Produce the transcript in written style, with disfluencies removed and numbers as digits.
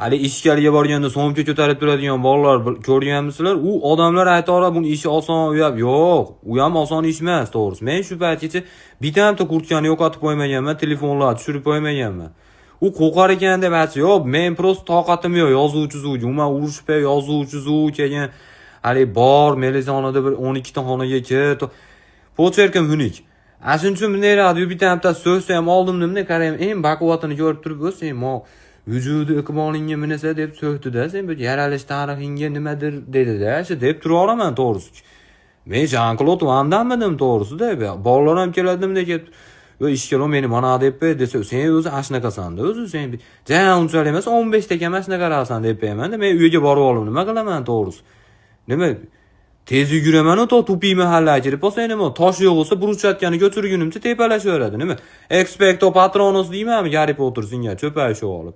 hali ishkaliga borganda so'mka ko'tarib turadigan bolalar ko'rganmisizlar? U odamlar aytadi buni ishi oson uyab. Yo'q, u ham oson ish emas, to'g'risi. Men shu paytgacha bitta kurtkani yo'qotib qo'ymaganman, telefonlarni tushirib qo'ymaganman. U qo'qar ekan deb aytsa, yo'q, men prosta toqatim yo'q, yozuvchi-zuvchi, umuman urushpa yozuvchi-zuv kelgan. Hali bor, melizonada bir 12 ta xonaga kir. Pocherkim unik. Shuning uchun bunday radio bitta so'zsa ham oldim nimda qarayman, eng baquvvatini ko'rib turib o'sing, mo vujudi iqbolinga minasa deb so'xtida, sen bu yaralish tarixingga nimadir dedi-da, shu deb turaveraman to'g'risi. Men Jean-Claude Van Damme'dim to'g'risi-da, bolalar ham keladimda kelib, yo ishkalo meni mana deb desa, sen o'zi ashnaqasan-da, o'zi sen jan unchalik emas 15 ta kam ashna qarasan deb qo'yaman-da, men uyga borib olib nima qilaman to'g'risi. Nima tez yuguraman-u to tupiy mahallaga kirib bo'lsa, nima tosh yo'q bo'lsa burchatgani ko'chirgunimcha tepalashaveradi. Nima? Expecto Patronus deymanmi Harry Potter singa cho'payishib olib.